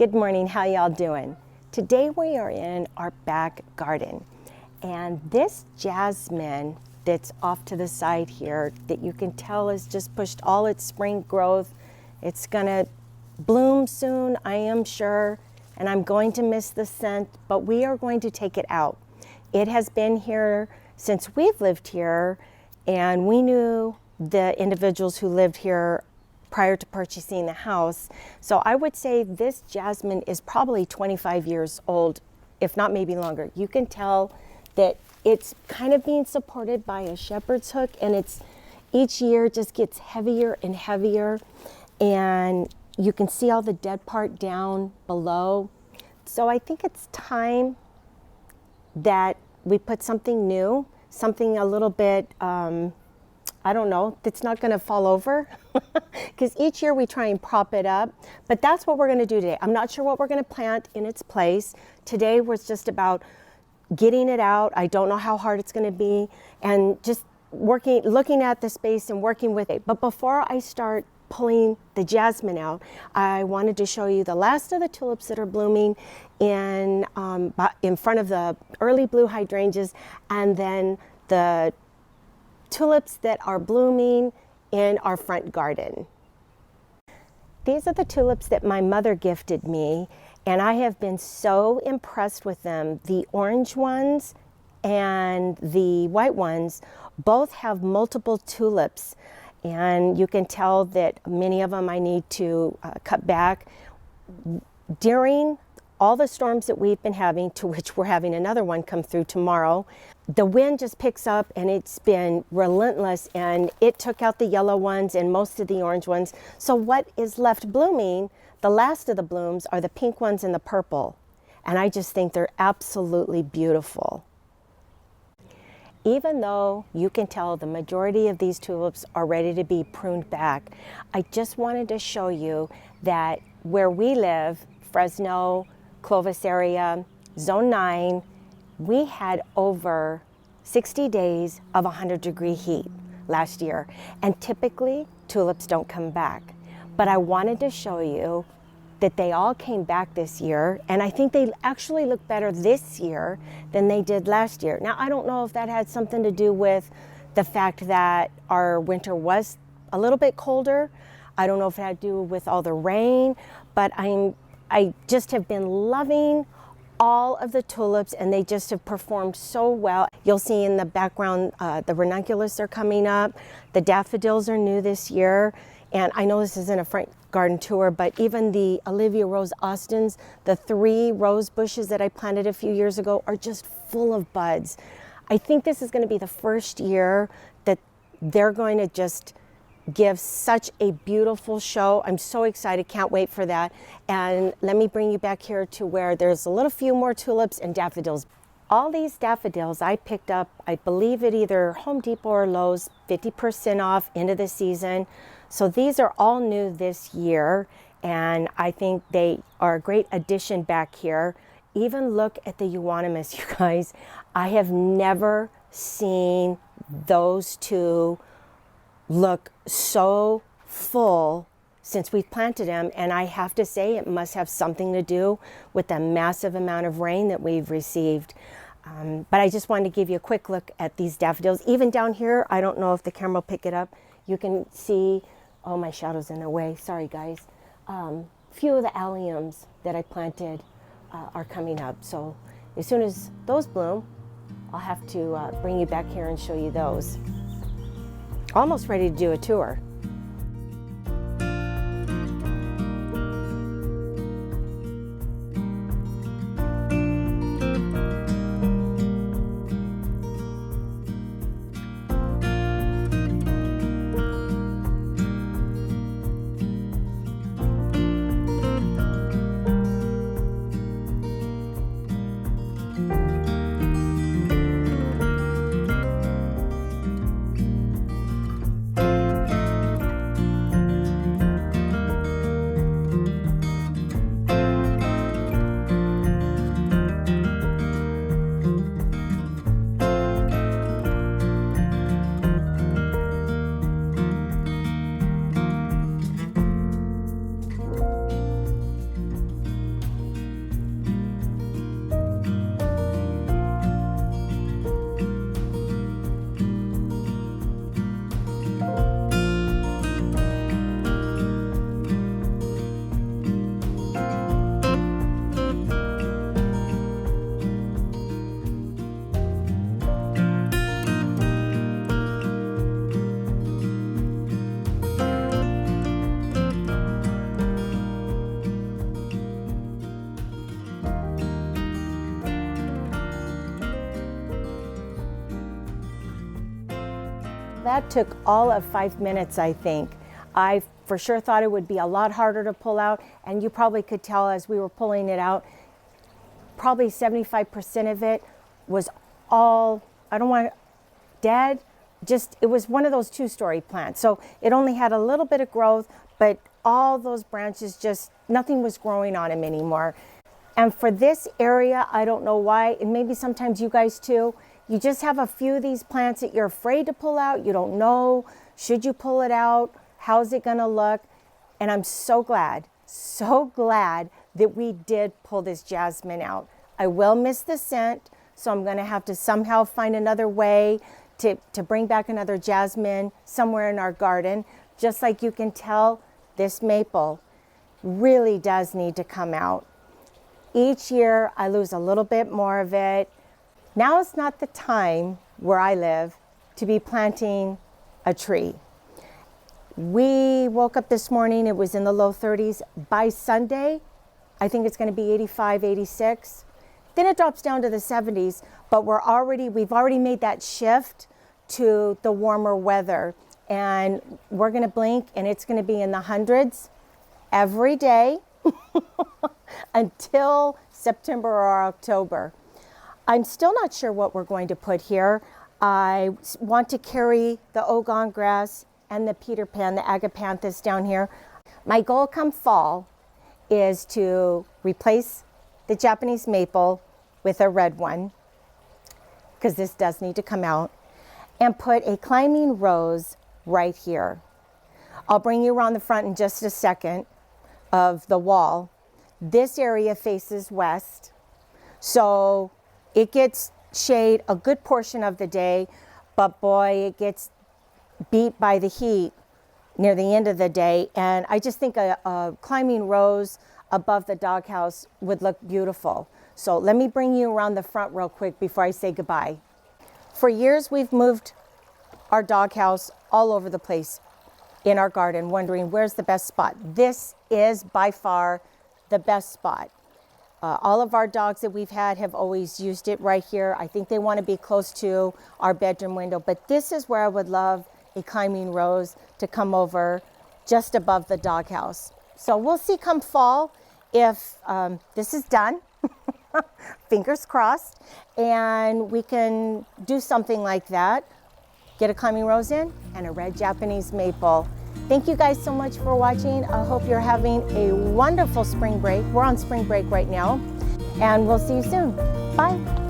Good morning, how y'all doing? Today we are in our back garden, and this jasmine that's off to the side here that you can tell has just pushed all its spring growth. It's gonna bloom soon, I am sure, and I'm going to miss the scent, but we are going to take it out. It has been here since we've lived here, and we knew the individuals who lived here prior to purchasing the house. So I would say this jasmine is probably 25 years old, if not maybe longer. You can tell that it's kind of being supported by a shepherd's hook, and it's each year just gets heavier and heavier, and you can see all the dead part down below. So I think it's time that we put something new, something a little bit, I don't know, that's not gonna fall over, because each year we try and prop it up, but that's what we're gonna do today. I'm not sure what we're gonna plant in its place. Today was just about getting it out. I don't know how hard it's gonna be, and just looking at the space and working with it. But before I start pulling the jasmine out, I wanted to show you the last of the tulips that are blooming in front of the early blue hydrangeas, and then the tulips that are blooming in our front garden. These are the tulips that my mother gifted me, and I have been so impressed with them. The orange ones and the white ones both have multiple tulips, and you can tell that many of them I need to cut back. During all the storms that we've been having, to which we're having another one come through tomorrow, the wind just picks up, and it's been relentless, and it took out the yellow ones and most of the orange ones. So what is left blooming, the last of the blooms, are the pink ones and the purple. And I just think they're absolutely beautiful. Even though you can tell the majority of these tulips are ready to be pruned back, I just wanted to show you that where we live, Fresno, Clovis area, Zone 9, we had over 60 days of 100-degree heat last year, and typically tulips don't come back. But I wanted to show you that they all came back this year, and I think they actually look better this year than they did last year. Now, I don't know if that had something to do with the fact that our winter was a little bit colder. I don't know if it had to do with all the rain, but I just have been loving all of the tulips, and they just have performed so well. You'll see in the background, the ranunculus are coming up. The daffodils are new this year. And I know this isn't a front garden tour, but even the Olivia Rose Austins, the 3 rose bushes that I planted a few years ago, are just full of buds. I think this is going to be the first year that they're going to just give such a beautiful show. I'm so excited, can't wait for that. And let me bring you back here to where there's a little few more tulips and daffodils. All these daffodils I picked up, I believe at either Home Depot or Lowe's, 50% off into the season. So these are all new this year, and I think they are a great addition back here. Even look at the euonymus, you guys. I have never seen those two look so full since we've planted them, and I have to say it must have something to do with the massive amount of rain that we've received. But I just wanted to give you a quick look at these daffodils. Even down here, I don't know if the camera will pick it up, you can see, oh, my shadow's in the way, sorry guys. Few of the alliums that I planted are coming up. So as soon as those bloom, I'll have to bring you back here and show you those. Almost ready to do a tour. That took all of 5 minutes, I think. I for sure thought it would be a lot harder to pull out, and you probably could tell as we were pulling it out, probably 75% of it was all, I don't want dead, just, it was one of those 2-story plants. So it only had a little bit of growth, but all those branches just, nothing was growing on them anymore. And for this area, I don't know why, and maybe sometimes you guys too, you just have a few of these plants that you're afraid to pull out. You don't know, should you pull it out? How's it gonna look? And I'm so glad that we did pull this jasmine out. I will miss the scent, so I'm gonna have to somehow find another way to bring back another jasmine somewhere in our garden. Just like you can tell, this maple really does need to come out. Each year I lose a little bit more of it. Now is not the time where I live to be planting a tree. We woke up this morning, it was in the low 30s. By Sunday, I think it's gonna be 85, 86. Then it drops down to the 70s, but we've already made that shift to the warmer weather. And we're gonna blink and it's gonna be in the hundreds every day until September or October. I'm still not sure what we're going to put here. I want to carry the Ogon grass and the Peter Pan, the agapanthus down here. My goal come fall is to replace the Japanese maple with a red one, because this does need to come out, and put a climbing rose right here. I'll bring you around the front in just a second of the wall. This area faces west, so it gets shade a good portion of the day, but boy, it gets beat by the heat near the end of the day. And I just think a climbing rose above the doghouse would look beautiful. So let me bring you around the front real quick before I say goodbye. For years, we've moved our doghouse all over the place in our garden, wondering where's the best spot. This is by far the best spot. All of our dogs that we've had have always used it right here. I think they want to be close to our bedroom window, but this is where I would love a climbing rose to come over just above the doghouse. So we'll see come fall if this is done, fingers crossed, and we can do something like that. Get a climbing rose in and a red Japanese maple. Thank you guys so much for watching. I hope you're having a wonderful spring break. We're on spring break right now, and we'll see you soon. Bye.